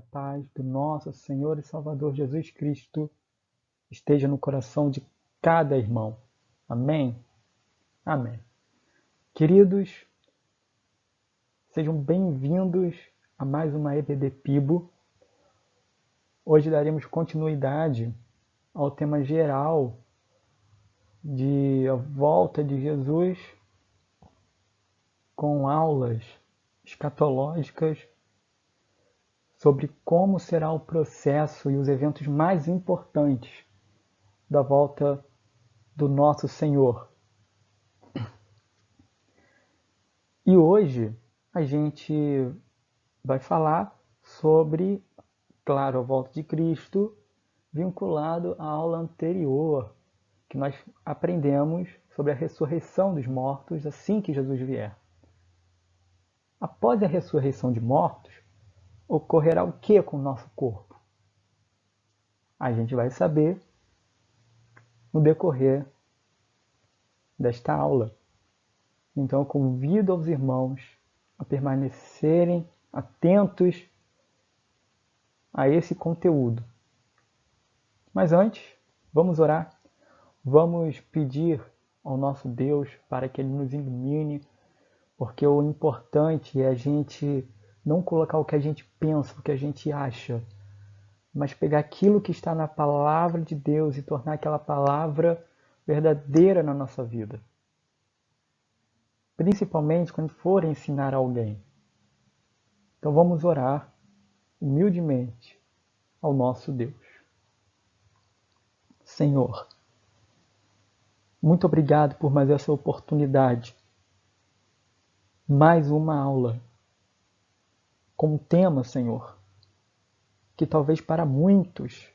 a paz do nosso Senhor e Salvador Jesus Cristo esteja no coração de cada irmão. Amém? Amém. Queridos, sejam bem-vindos a mais uma EBD Pibo. Hoje daremos continuidade ao tema geral de a volta de Jesus com aulas escatológicas sobre como será o processo e os eventos mais importantes da volta do nosso Senhor. E hoje a gente vai falar sobre, claro, a volta de Cristo, vinculado à aula anterior, que nós aprendemos sobre a ressurreição dos mortos assim que Jesus vier. Após a ressurreição de mortos, ocorrerá o que com o nosso corpo? A gente vai saber no decorrer desta aula. Então eu convido aos irmãos a permanecerem atentos a esse conteúdo. Mas antes, vamos orar. Vamos pedir ao nosso Deus para que Ele nos ilumine, porque o importante é a gente não colocar o que a gente pensa, o que a gente acha, mas pegar aquilo que está na palavra de Deus e tornar aquela palavra verdadeira na nossa vida. Principalmente quando for ensinar alguém. Então vamos orar humildemente ao nosso Deus. Senhor, muito obrigado por mais essa oportunidade. Mais uma aula com um tema, Senhor, que talvez para muitos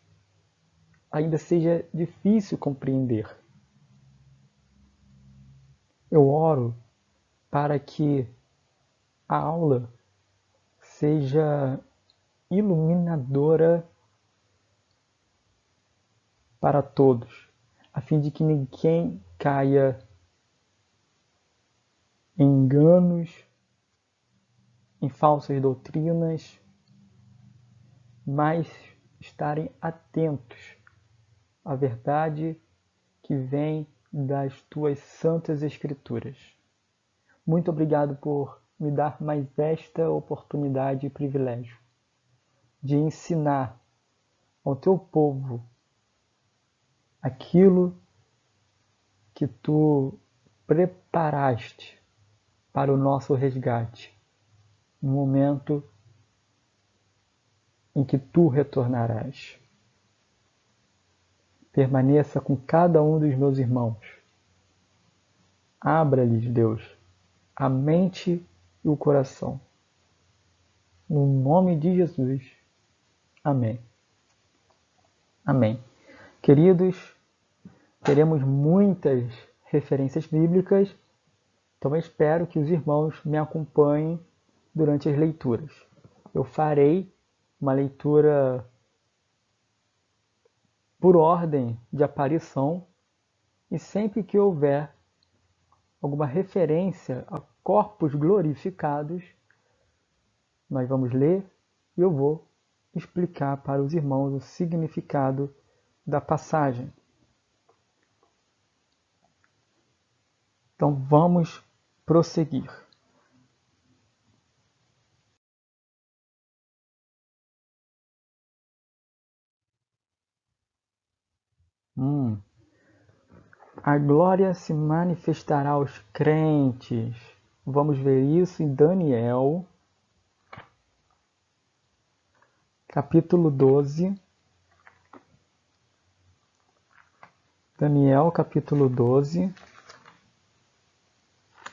ainda seja difícil compreender. Eu oro para que a aula seja iluminadora para todos, a fim de que ninguém caia em enganos, em falsas doutrinas, mas estarem atentos à verdade que vem das tuas santas escrituras. Muito obrigado por me dar mais esta oportunidade e privilégio de ensinar ao teu povo aquilo que tu preparaste para o nosso resgate, no momento em que tu retornarás. Permaneça com cada um dos meus irmãos. Abra-lhes, Deus, a mente e o coração. No nome de Jesus. Amém. Amém. Queridos, teremos muitas referências bíblicas, então eu espero que os irmãos me acompanhem durante as leituras. Eu farei uma leitura por ordem de aparição e sempre que houver alguma referência a corpos glorificados, nós vamos ler e eu vou explicar para os irmãos o significado da passagem. Então vamos prosseguir. A glória se manifestará aos crentes. Vamos ver isso em Daniel, capítulo 12. Daniel, capítulo 12.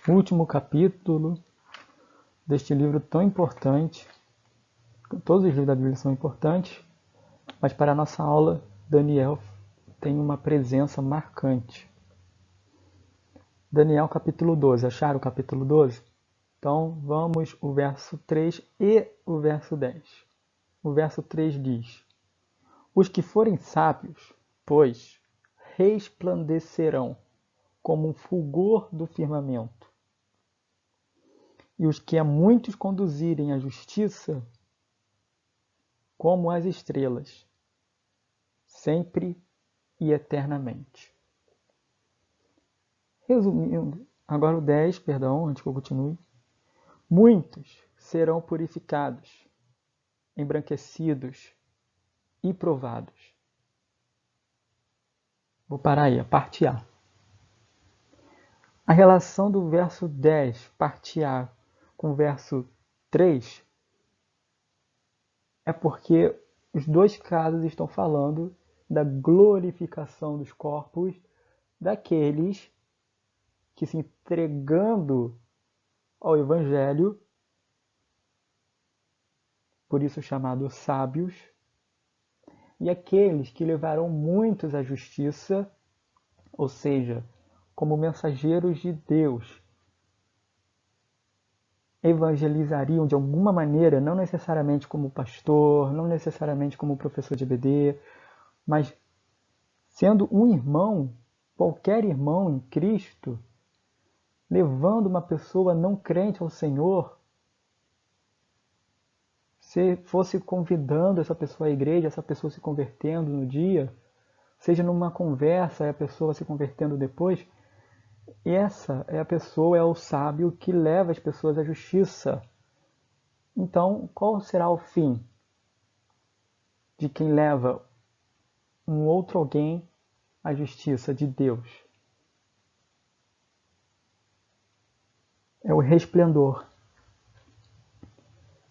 Último capítulo deste livro tão importante. Todos os livros da Bíblia são importantes, mas para a nossa aula, Daniel tem uma presença marcante. Daniel capítulo 12. Acharam o capítulo 12? Então vamos o verso 3 e o verso 10. O verso 3 diz: Os que forem sábios, pois, resplandecerão como um fulgor do firmamento. E os que a muitos conduzirem à justiça como as estrelas, sempre e eternamente. Resumindo, agora o 10, perdão, antes que eu continue. Muitos serão purificados, embranquecidos e provados. Vou parar aí, a parte A. A relação do verso 10, parte A, com o verso 3, é porque os dois casos estão falando da glorificação dos corpos daqueles que, se entregando ao Evangelho, por isso chamados sábios, e aqueles que levarão muitos à justiça, ou seja, como mensageiros de Deus, evangelizariam de alguma maneira, não necessariamente como pastor, não necessariamente como professor de EBD, mas sendo um irmão, qualquer irmão em Cristo, levando uma pessoa não crente ao Senhor, se fosse convidando essa pessoa à igreja, essa pessoa se convertendo no dia, seja numa conversa, a pessoa se convertendo depois, essa é a pessoa, é o sábio que leva as pessoas à justiça. Então, qual será o fim de quem leva um outro alguém à justiça de Deus? É o resplendor.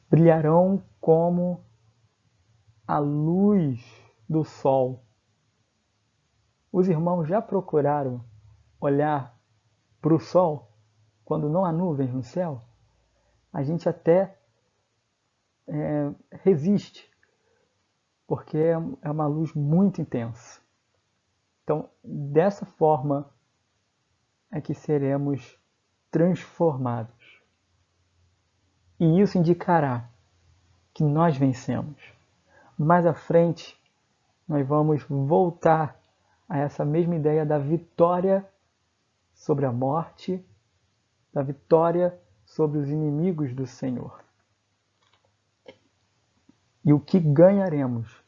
Brilharão como a luz do sol. Os irmãos já procuraram olhar para o sol quando não há nuvens no céu? A gente até resiste, porque é uma luz muito intensa. Então, dessa forma é que seremos transformados. E isso indicará que nós vencemos. Mais à frente, nós vamos voltar a essa mesma ideia da vitória sobre a morte, da vitória sobre os inimigos do Senhor. E o que ganharemos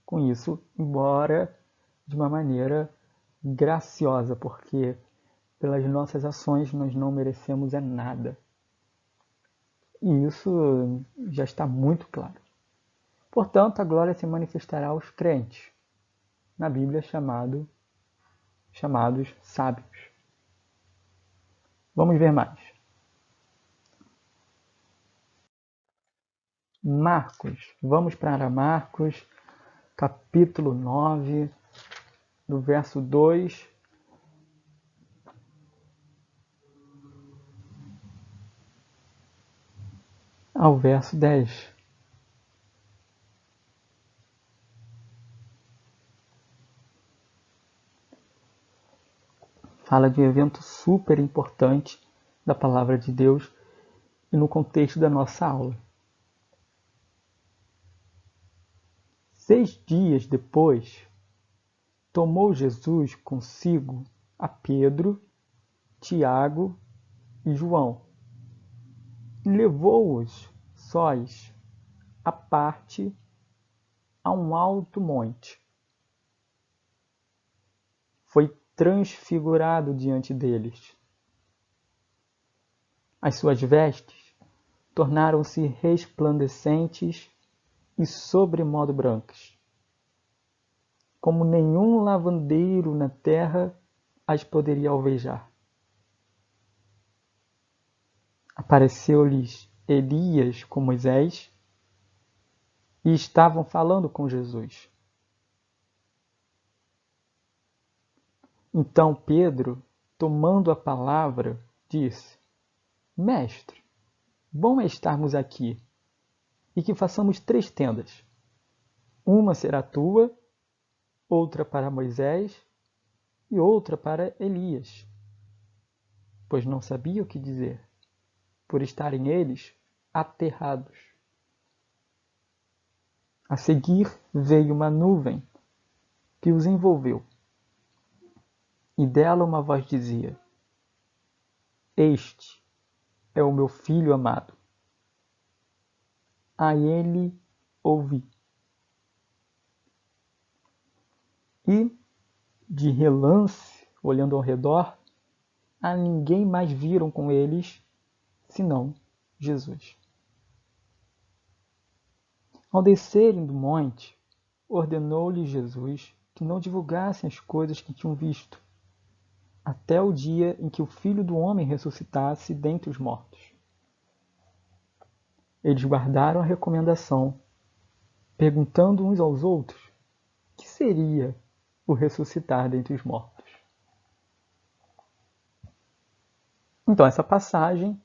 com isso, embora de uma maneira graciosa, porque pelas nossas ações nós não merecemos nada. E isso já está muito claro. Portanto, a glória se manifestará aos crentes, na Bíblia chamados sábios. Vamos ver mais. Marcos. Vamos para Marcos, capítulo 9, do verso 2 ao verso 10. Fala de um evento super importante da palavra de Deus e no contexto da nossa aula. 6 dias depois, tomou Jesus consigo a Pedro, Tiago e João, e levou-os sós à parte a um alto monte. Foi transfigurado diante deles. As suas vestes tornaram-se resplandecentes e sobremodo brancas, como nenhum lavandeiro na terra as poderia alvejar. Apareceu-lhes Elias com Moisés e estavam falando com Jesus. Então Pedro, tomando a palavra, disse: Mestre, bom é estarmos aqui e que façamos 3 tendas. Uma será tua, outra para Moisés e outra para Elias. Pois não sabia o que dizer, por estarem eles aterrados. A seguir veio uma nuvem que os envolveu, e dela uma voz dizia: Este é o meu filho amado. A ele ouvi. E, de relance, olhando ao redor, a ninguém mais viram com eles, senão Jesus. Ao descerem do monte, ordenou-lhes Jesus que não divulgassem as coisas que tinham visto, até o dia em que o Filho do Homem ressuscitasse dentre os mortos. Eles guardaram a recomendação, perguntando uns aos outros o que seria o ressuscitar dentre os mortos. Então, essa passagem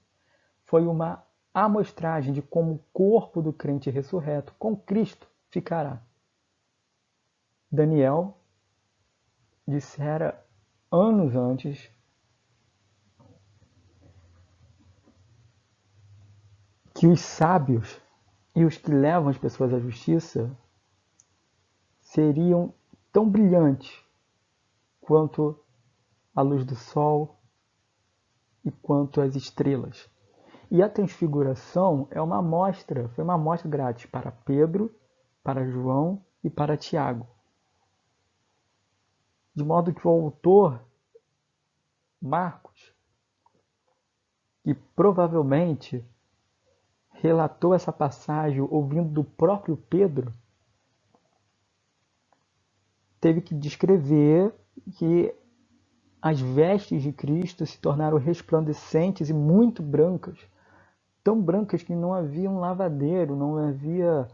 foi uma amostragem de como o corpo do crente ressurreto com Cristo ficará. Daniel dissera anos antes que os sábios e os que levam as pessoas à justiça seriam tão brilhantes quanto a luz do sol e quanto as estrelas. E a transfiguração foi uma amostra grátis para Pedro, para João e para Tiago. De modo que o autor, Marcos, que provavelmente relatou essa passagem ouvindo do próprio Pedro, teve que descrever que as vestes de Cristo se tornaram resplandecentes e muito brancas, tão brancas que não havia um lavadeiro, não havia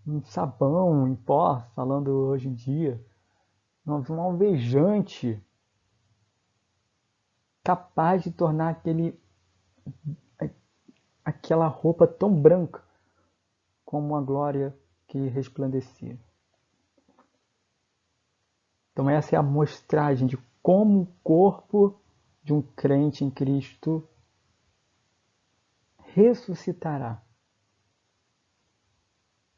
um sabão em pó, falando hoje em dia, não havia um alvejante capaz de tornar aquela roupa tão branca como a glória que resplandecia. Então essa é a amostragem de como o corpo de um crente em Cristo ressuscitará.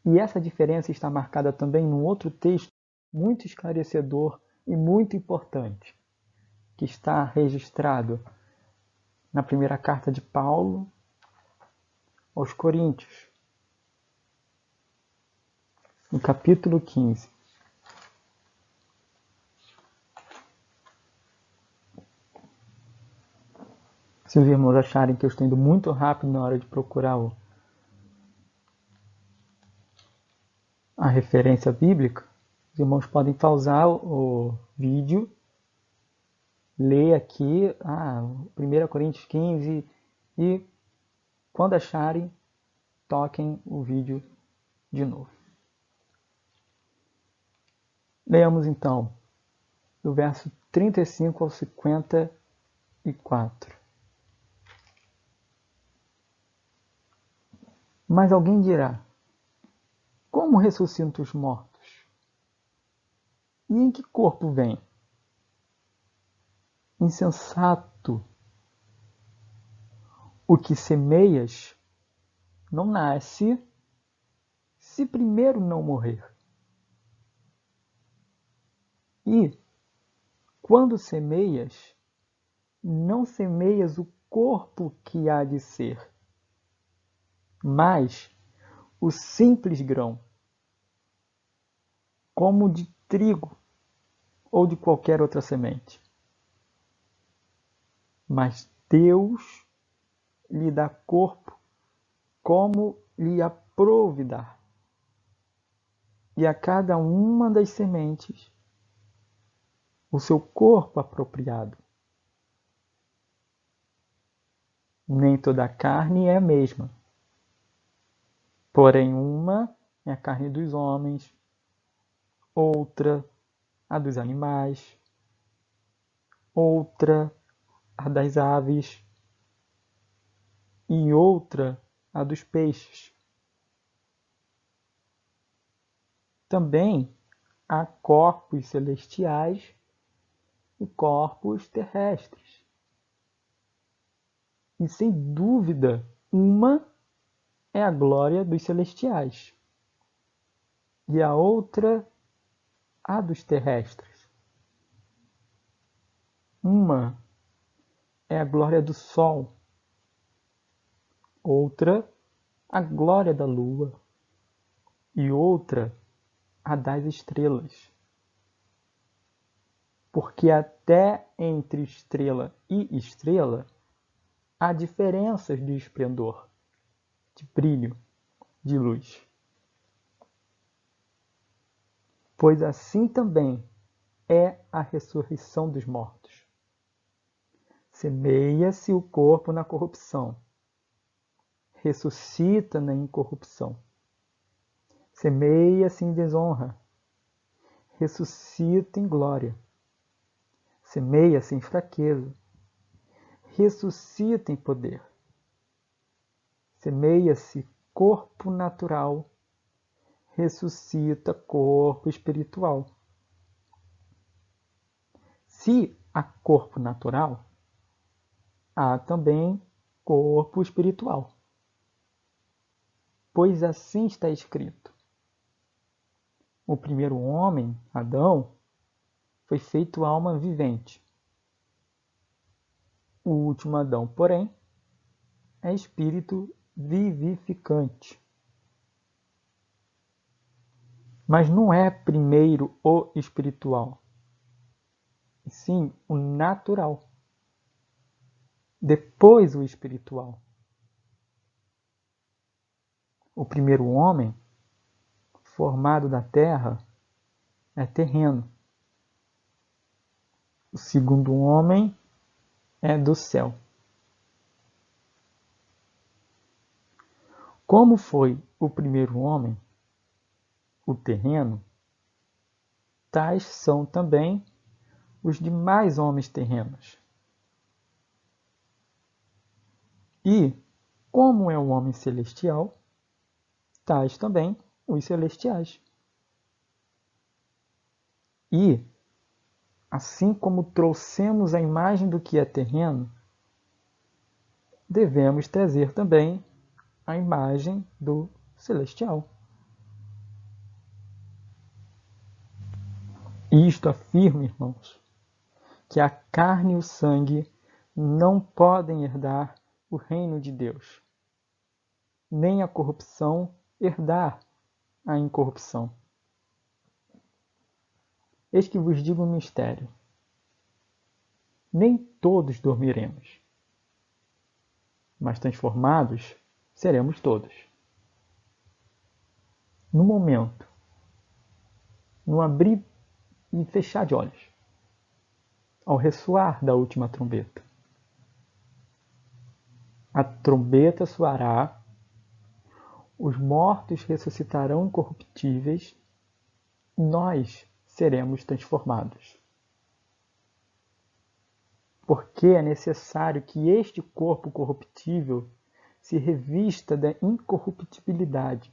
E essa diferença está marcada também num outro texto muito esclarecedor e muito importante, que está registrado na primeira carta de Paulo aos Coríntios, no capítulo 15. Se os irmãos acharem que eu estou indo muito rápido na hora de procurar a referência bíblica, os irmãos podem pausar o vídeo, ler aqui 1 Coríntios 15 e, quando acharem, toquem o vídeo de novo. Leamos então do verso 35 ao 54. Mas alguém dirá: como ressuscitam os mortos? E em que corpo vem? Insensato! O que semeias não nasce se primeiro não morrer. E, quando semeias, não semeias o corpo que há de ser, mas o simples grão, como de trigo ou de qualquer outra semente. Mas Deus lhe dá corpo como lhe aprouve dar. E a cada uma das sementes o seu corpo apropriado. Nem toda a carne é a mesma. Porém, uma é a carne dos homens, outra a dos animais, outra a das aves e outra a dos peixes. Também há corpos celestiais e corpos terrestres. E sem dúvida, uma é a glória dos celestiais e a outra a dos terrestres. Uma é a glória do sol, outra a glória da lua e outra a das estrelas. porque até entre estrela e estrela há diferenças de esplendor, de brilho, de luz. Pois assim também é a ressurreição dos mortos. Semeia-se o corpo na corrupção, ressuscita na incorrupção. Semeia-se em desonra, ressuscita em glória. Semeia-se em fraqueza, ressuscita em poder. Semeia-se corpo natural, ressuscita corpo espiritual. Se há corpo natural, há também corpo espiritual. Pois assim está escrito: o primeiro homem, Adão, foi feito alma vivente. O último Adão, porém, é espírito vivificante. Mas não é primeiro o espiritual, e sim o natural. Depois o espiritual. O primeiro homem, formado da terra, é terreno. O segundo homem é do céu. Como foi o primeiro homem, o terreno, tais são também os demais homens terrenos. E, como é o homem celestial, tais também os celestiais. E, assim como trouxemos a imagem do que é terreno, devemos trazer também a imagem do celestial. Isto afirma, irmãos, que a carne e o sangue não podem herdar o reino de Deus, nem a corrupção herdar a incorrupção. Eis que vos digo um mistério: nem todos dormiremos, mas transformados seremos todos. No momento, no abrir e fechar de olhos, ao ressoar da última trombeta. A trombeta soará, os mortos ressuscitarão incorruptíveis, e nós seremos transformados. Porque é necessário que este corpo corruptível se revista da incorruptibilidade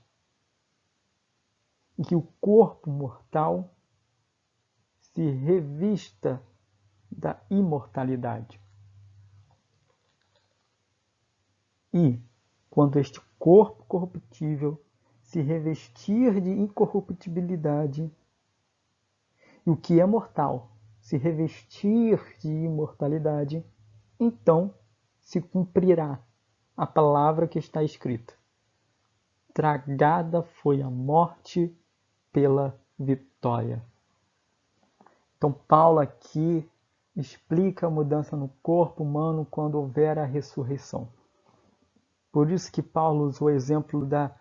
e que o corpo mortal se revista da imortalidade. E, quando este corpo corruptível se revestir de incorruptibilidade, e o que é mortal se revestir de imortalidade, então se cumprirá a palavra que está escrita: tragada foi a morte pela vitória. Então Paulo aqui explica a mudança no corpo humano quando houver a ressurreição. Por isso que Paulo usou o exemplo da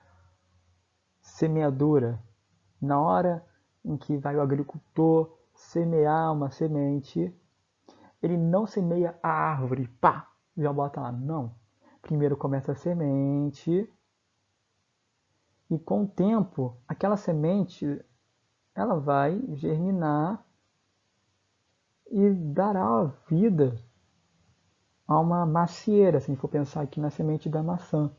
semeadura. Na hora em que vai o agricultor semear uma semente, ele não semeia a árvore, pá, já bota lá. Não. Primeiro começa a semente e com o tempo, aquela semente ela vai germinar e dará vida a uma macieira, se a gente for pensar aqui na semente da maçã.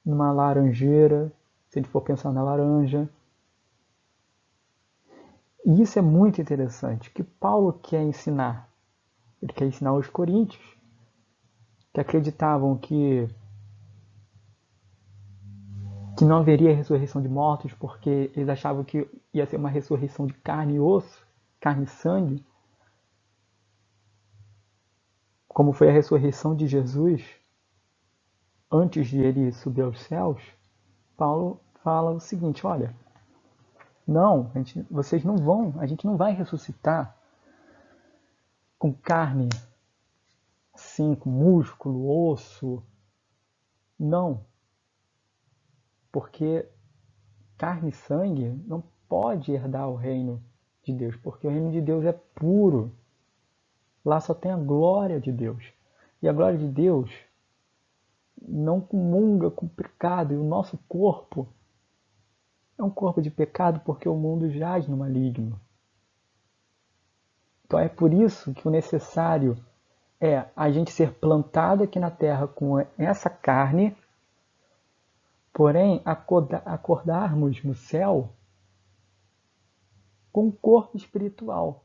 Numa laranjeira, se a gente for pensar na laranja. E isso é muito interessante. O que Paulo quer ensinar? Ele quer ensinar aos coríntios, que acreditavam que não haveria ressurreição de mortos, porque eles achavam que ia ser uma ressurreição de carne e osso, carne e sangue, como foi a ressurreição de Jesus, antes de ele subir aos céus. Paulo fala o seguinte: olha, Não, a gente não vai ressuscitar com carne, assim, com músculo, osso. Não, porque carne e sangue não pode herdar o reino de Deus, porque o reino de Deus é puro. Lá só tem a glória de Deus. E a glória de Deus não comunga com o pecado. E o nosso corpo é um corpo de pecado porque o mundo jaz no maligno. Então é por isso que o necessário é a gente ser plantado aqui na terra com essa carne, porém acordarmos no céu com o corpo espiritual.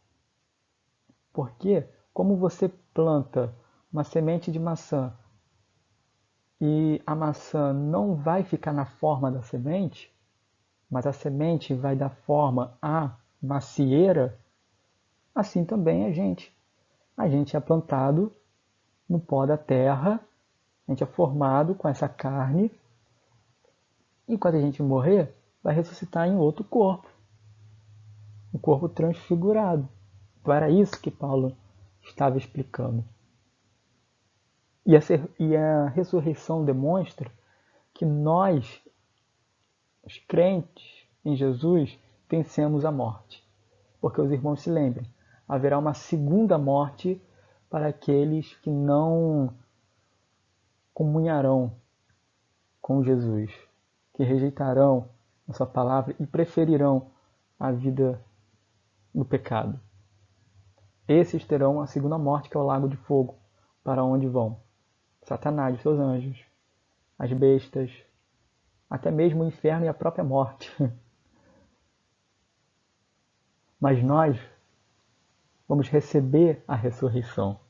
Porque como você planta uma semente de maçã e a maçã não vai ficar na forma da semente, mas a semente vai dar forma à macieira, assim também a gente. A gente é plantado no pó da terra, a gente é formado com essa carne, e quando a gente morrer, vai ressuscitar em outro corpo, um corpo transfigurado. Então era isso que Paulo estava explicando. E a ressurreição demonstra que nós, os crentes em Jesus, vencemos a morte. Porque os irmãos se lembrem, haverá uma segunda morte para aqueles que não comunharão com Jesus, que rejeitarão a sua palavra e preferirão a vida no pecado. Esses terão a segunda morte, que é o lago de fogo, para onde vão Satanás e seus anjos, as bestas, até mesmo o inferno e a própria morte. Mas nós vamos receber a ressurreição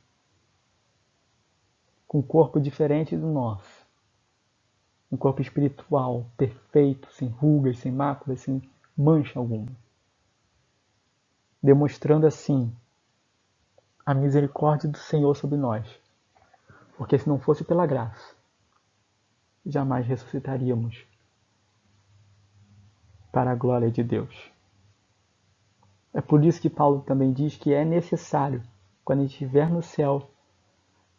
com um corpo diferente do nosso. Um corpo espiritual, perfeito, sem rugas, sem máculas, sem mancha alguma. Demonstrando assim a misericórdia do Senhor sobre nós. Porque se não fosse pela graça, jamais ressuscitaríamos para a glória de Deus. É por isso que Paulo também diz que é necessário, quando a gente estiver no céu,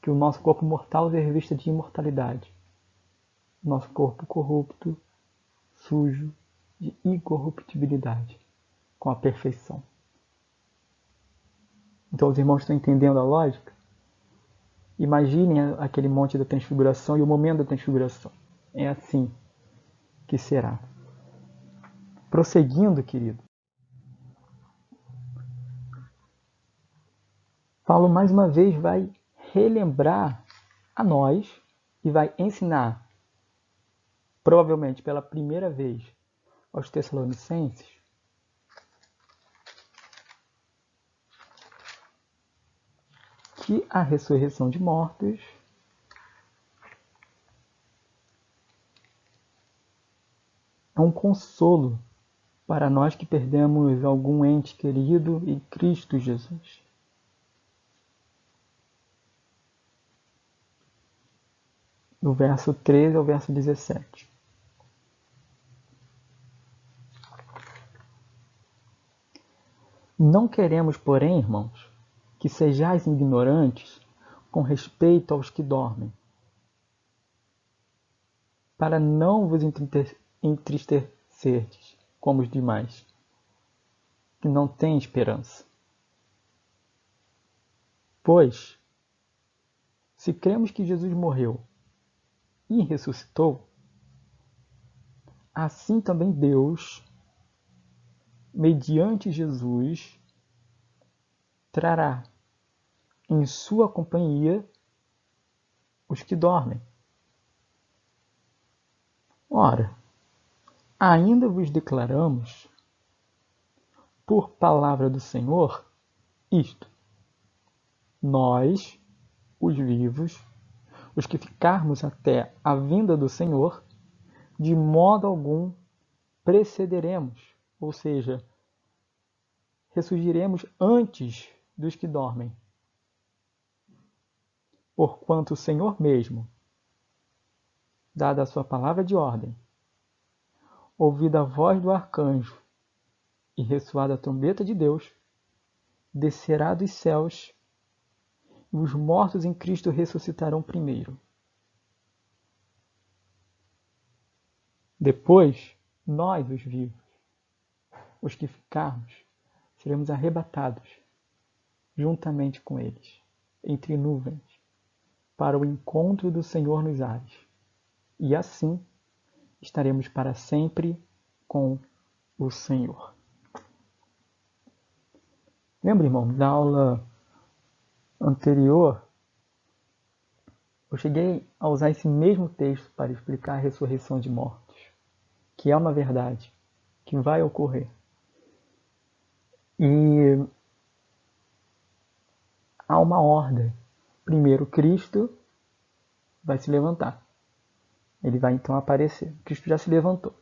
que o nosso corpo mortal seja revista de imortalidade. Nosso corpo corrupto, sujo, de incorruptibilidade, com a perfeição. Então os irmãos estão entendendo a lógica? Imaginem aquele monte da transfiguração e o momento da transfiguração. É assim que será. Prosseguindo, querido. Paulo mais uma vez vai relembrar a nós e vai ensinar, provavelmente pela primeira vez, aos Tessalonicenses, que a ressurreição de mortos é um consolo para nós que perdemos algum ente querido em Cristo Jesus. Do verso 13 ao verso 17. Não queremos, porém, irmãos, que sejais ignorantes com respeito aos que dormem, para não vos entristecerdes como os demais, que não têm esperança. Pois, se cremos que Jesus morreu e ressuscitou, assim também Deus, mediante Jesus, trará em sua companhia os que dormem. Ora, ainda vos declaramos, por palavra do Senhor, isto: nós, os vivos, os que ficarmos até a vinda do Senhor, de modo algum precederemos, ou seja, ressurgiremos antes dos que dormem. Porquanto o Senhor mesmo, dada a sua palavra de ordem, ouvida a voz do arcanjo e ressoada a trombeta de Deus, descerá dos céus, e os mortos em Cristo ressuscitarão primeiro. Depois, nós, os vivos, os que ficarmos, seremos arrebatados, juntamente com eles, entre nuvens, para o encontro do Senhor nos ares. E assim estaremos para sempre com o Senhor. Lembra, irmão, da aula anterior, eu cheguei a usar esse mesmo texto para explicar a ressurreição de mortos, que é uma verdade, que vai ocorrer. E há uma ordem. Primeiro, Cristo vai se levantar. Ele vai então aparecer. Cristo já se levantou.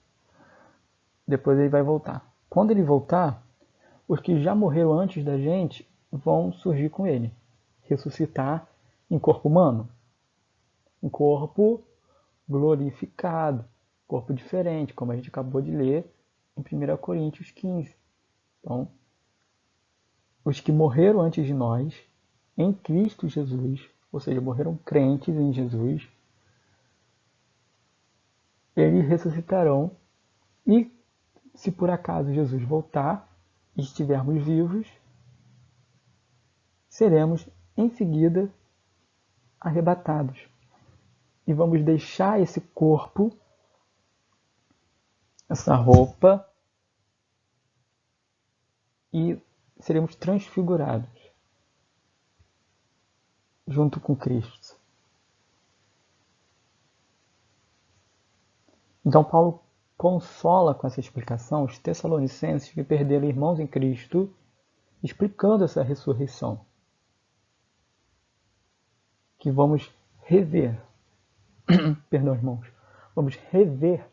Depois ele vai voltar. Quando ele voltar, os que já morreram antes da gente vão surgir com ele. Ressuscitar em corpo humano. Um corpo glorificado. Corpo diferente, como a gente acabou de ler em 1 Coríntios 15. Então, os que morreram antes de nós, em Cristo Jesus, ou seja, morreram crentes em Jesus, eles ressuscitarão e, se por acaso Jesus voltar e estivermos vivos, seremos em seguida arrebatados. E vamos deixar esse corpo, essa roupa, e seremos transfigurados junto com Cristo. Então Paulo consola com essa explicação os tessalonicenses que perderam irmãos em Cristo, explicando essa ressurreição, que vamos rever, perdão, irmãos, vamos rever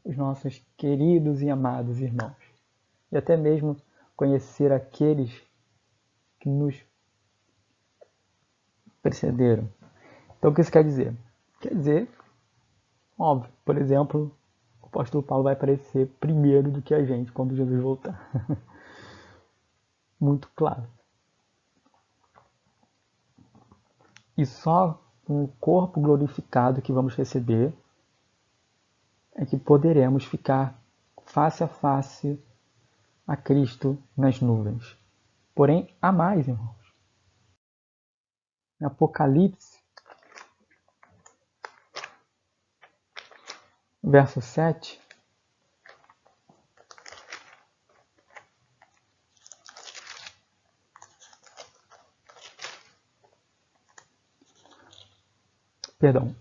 os nossos queridos e amados irmãos, e até mesmo conhecer aqueles que nos precederam. Então, o que isso quer dizer? Quer dizer, óbvio, por exemplo, o apóstolo Paulo vai aparecer primeiro do que a gente quando Jesus voltar. Muito claro. E só com o corpo glorificado que vamos receber é que poderemos ficar face a face a Cristo nas nuvens. Porém, há mais, irmãos. Em Apocalipse, verso 7,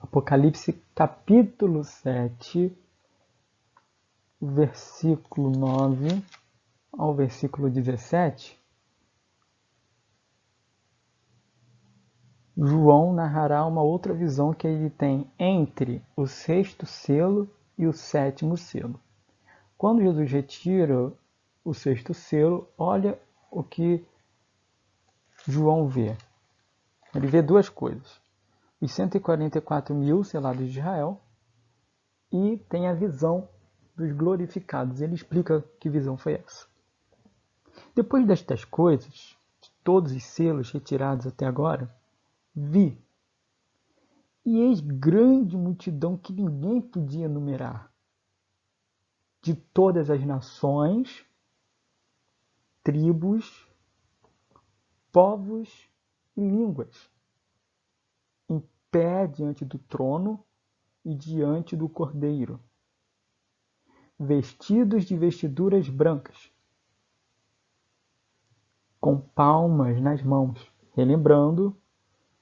Apocalipse capítulo 7, versículo 9 ao versículo 17, João narrará uma outra visão que ele tem entre o sexto selo e o sétimo selo. Quando Jesus retira o sexto selo, olha o que João vê. Ele vê duas coisas. Os 144 mil selados de Israel e tem a visão dos glorificados. Ele explica que visão foi essa. Depois destas coisas, de todos os selos retirados até agora, vi, e eis grande multidão que ninguém podia numerar, de todas as nações, tribos, povos e línguas, em pé diante do trono e diante do Cordeiro, vestidos de vestiduras brancas, com palmas nas mãos, relembrando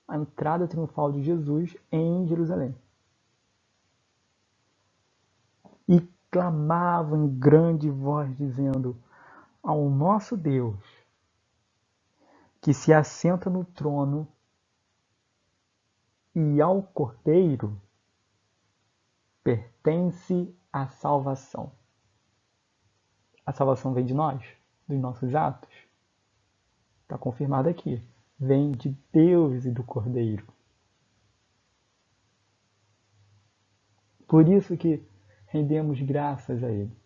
a entrada triunfal de Jesus em Jerusalém. E clamavam em grande voz, dizendo: ao nosso Deus, que se assenta no trono, e ao Cordeiro pertence a salvação. A salvação vem de nós, dos nossos atos. Está confirmado aqui. Vem de Deus e do Cordeiro. Por isso que rendemos graças a Ele.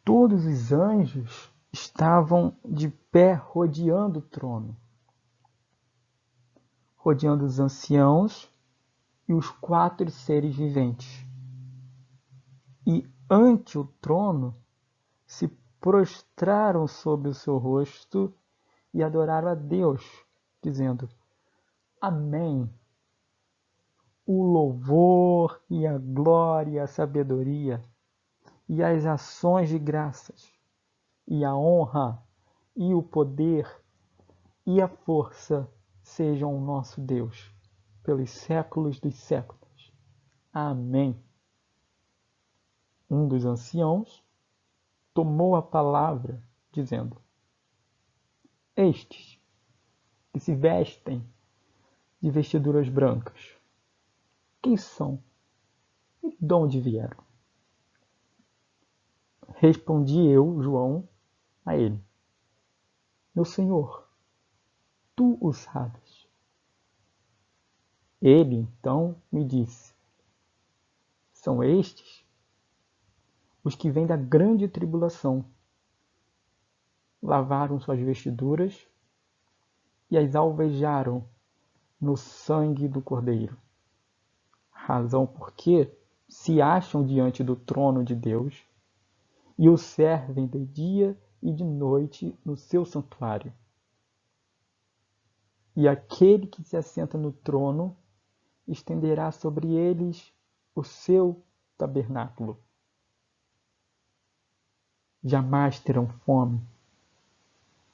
todos os anjos estavam de pé rodeando o trono, rodeando os anciãos e os 4 seres viventes. E ante o trono se prostraram sobre o seu rosto e adoraram a Deus, dizendo: Amém. O louvor e a glória e a sabedoria e as ações de graças e a honra e o poder e a força sejam o nosso Deus, pelos séculos dos séculos. Amém. Um dos anciãos tomou a palavra, dizendo: Estes que se vestem de vestiduras brancas, quem são e de onde vieram? Respondi eu, João, a ele: Meu Senhor, tu o sabes. Ele então me disse: São estes os que vêm da grande tribulação. Lavaram suas vestiduras e as alvejaram no sangue do Cordeiro. Razão porque se acham diante do trono de Deus e o servem de dia e de noite no seu santuário. E aquele que se assenta no trono estenderá sobre eles o seu tabernáculo. Jamais terão fome,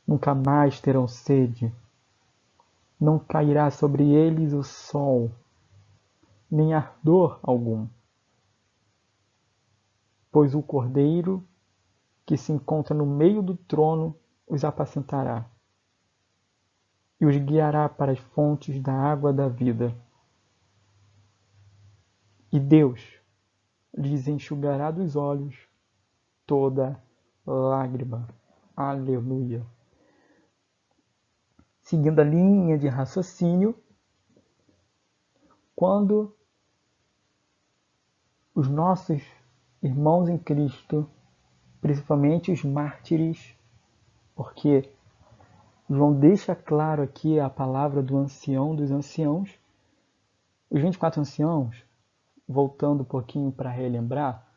nunca mais terão sede. Não cairá sobre eles o sol, nem ardor algum. Pois o Cordeiro que se encontra no meio do trono os apacentará e os guiará para as fontes da água da vida. E Deus lhes enxugará dos olhos toda lágrima. Aleluia. Seguindo a linha de raciocínio, quando os nossos irmãos em Cristo, principalmente os mártires, porque João deixa claro aqui a palavra do ancião dos anciãos, os 24 anciãos, voltando um pouquinho para relembrar,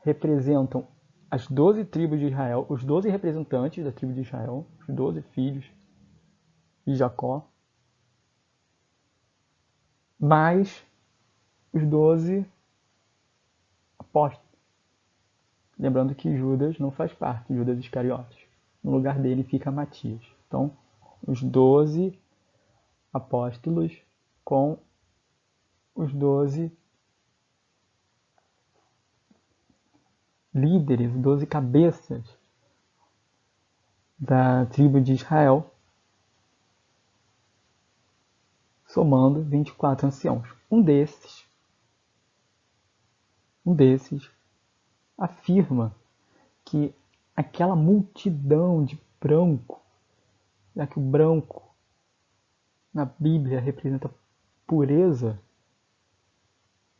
representam as 12 tribos de Israel, os 12 representantes da tribo de Israel, os 12 filhos de Jacó, mais os 12 apóstolos. Lembrando que Judas não faz parte, Judas Iscariotes. No lugar dele fica Matias. Então, os 12 apóstolos com os 12 líderes, 12 cabeças da tribo de Israel, somando 24 anciãos. Um desses afirma que aquela multidão de branco, já que o branco na Bíblia representa pureza,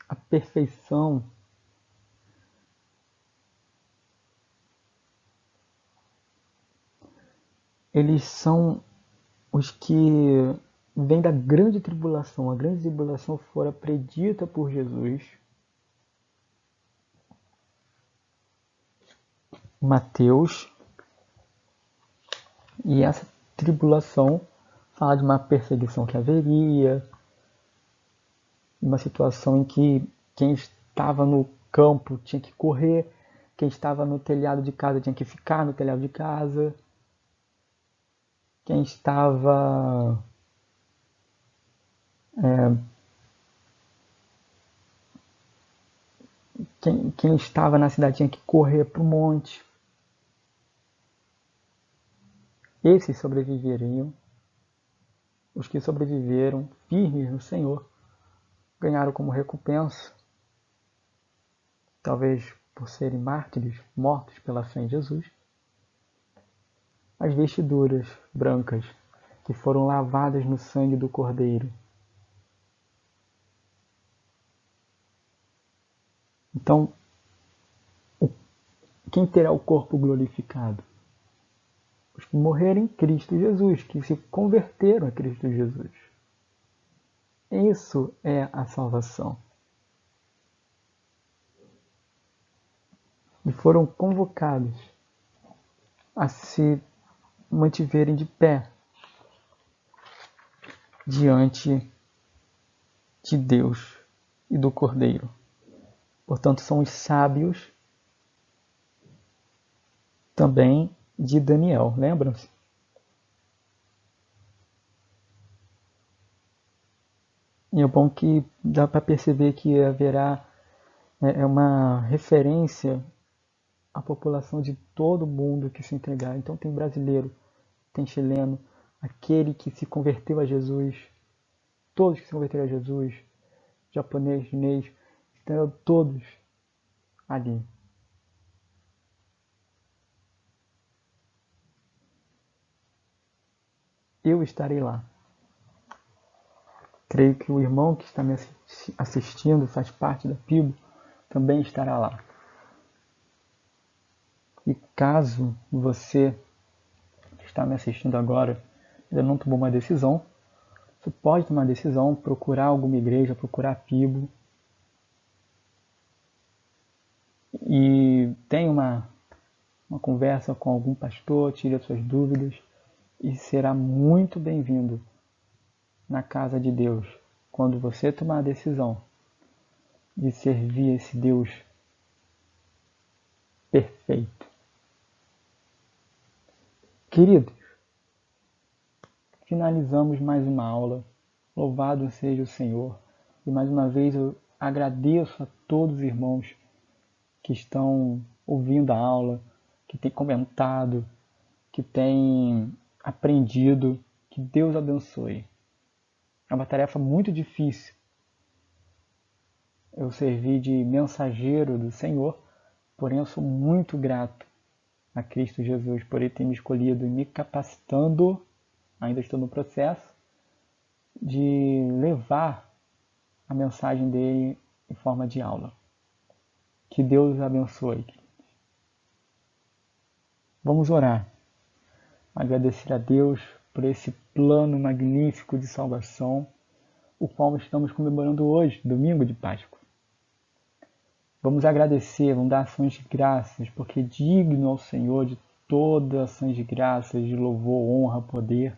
a perfeição, eles são os que vêm da grande tribulação. A grande tribulação fora predita por Jesus. Mateus. E essa tribulação fala de uma perseguição que haveria, uma situação em que quem estava no campo tinha que correr, quem estava no telhado de casa tinha que ficar no telhado de casa, quem estava quem estava na cidade tinha que correr para o monte. Esses sobreviveriam. Os que sobreviveram firmes no Senhor ganharam como recompensa, talvez por serem mártires mortos pela fé em Jesus, as vestiduras brancas que foram lavadas no sangue do Cordeiro. Então, o quem terá o corpo glorificado? Os que morreram em Cristo Jesus, que se converteram a Cristo Jesus. Isso é a salvação. E foram convocados a se mantiverem de pé diante de Deus e do Cordeiro. Portanto, são os sábios também de Daniel, lembram-se? E é bom que dá para perceber que haverá uma referência à população de todo mundo que se entregar. Então tem brasileiro, tem chileno, aquele que se converteu a Jesus, todos que se converteram a Jesus, japonês, chinês, estão todos ali. Eu estarei lá. Creio que o irmão que está me assistindo, faz parte da PIBO, também estará lá. E caso você que está me assistindo agora ainda não tomou uma decisão, você pode tomar uma decisão, procurar alguma igreja, procurar a PIBO. E tenha uma conversa com algum pastor, tire as suas dúvidas e será muito bem-vindo na casa de Deus quando você tomar a decisão de servir esse Deus perfeito. Queridos, finalizamos mais uma aula. Louvado seja o Senhor. E mais uma vez eu agradeço a todos os irmãos que estão ouvindo a aula, que têm comentado, que têm aprendido. Que Deus abençoe. É uma tarefa muito difícil. Eu servi de mensageiro do Senhor, porém eu sou muito grato a Cristo Jesus por Ele ter me escolhido e me capacitando, ainda estou no processo, de levar a mensagem dele em forma de aula. Que Deus abençoe. Vamos orar. Agradecer a Deus por esse plano magnífico de salvação, o qual estamos comemorando hoje, domingo de Páscoa. Vamos agradecer, vamos dar ações de graças, porque digno ao Senhor de todas as ações de graças, de louvor, honra, poder.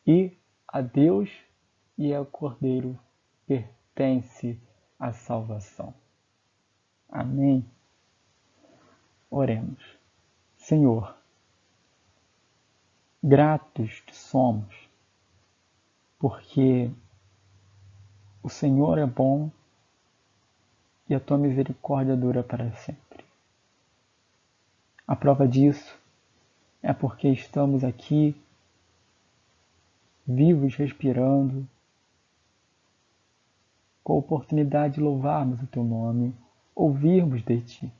E a Deus e ao Cordeiro pertence a salvação. Amém? Oremos. Senhor, gratos te somos, porque o Senhor é bom e a tua misericórdia dura para sempre. A prova disso é porque estamos aqui, vivos, respirando, com a oportunidade de louvarmos o teu nome, ouvirmos de ti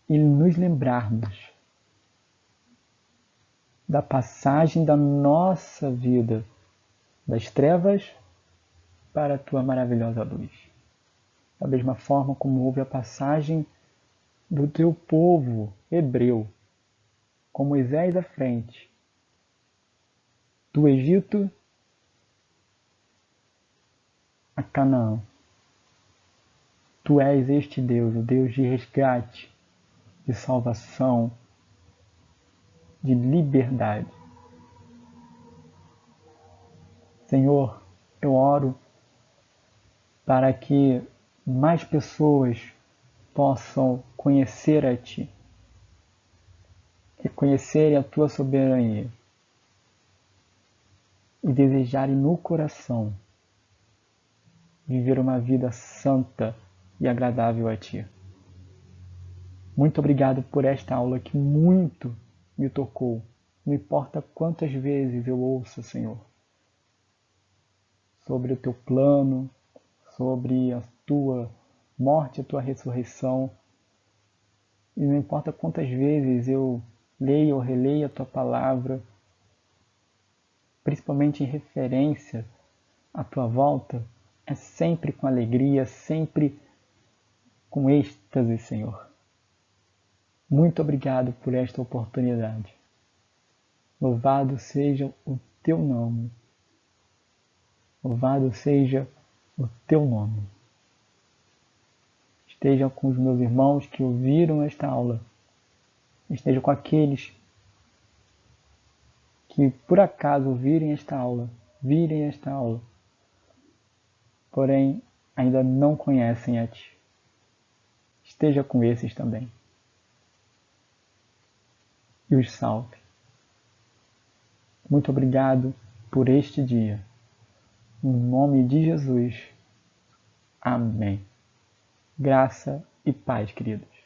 e nos lembrarmos da passagem da nossa vida das trevas para a tua maravilhosa luz. Da mesma forma como houve a passagem do teu povo hebreu, com Moisés à frente, do Egito a Canaã. Tu és este Deus, o Deus de resgate, de salvação, de liberdade. Senhor, eu oro para que mais pessoas possam conhecer a Ti, reconhecerem a Tua soberania e desejarem no coração viver uma vida santa e agradável a Ti. Muito obrigado por esta aula que muito me tocou. Não importa quantas vezes eu ouço, Senhor, sobre o Teu plano, sobre a Tua morte e a Tua ressurreição. E não importa quantas vezes eu leio ou releio a Tua palavra, principalmente em referência à Tua volta, é sempre com alegria, sempre com êxtase, Senhor. Muito obrigado por esta oportunidade. Louvado seja o teu nome. Louvado seja o teu nome. Esteja com os meus irmãos que ouviram esta aula. Esteja com aqueles que por acaso ouvirem esta aula, virem esta aula, porém ainda não conhecem a Ti. Esteja com esses também. E os salve. Muito obrigado por este dia. Em nome de Jesus. Amém. Graça e paz, queridos.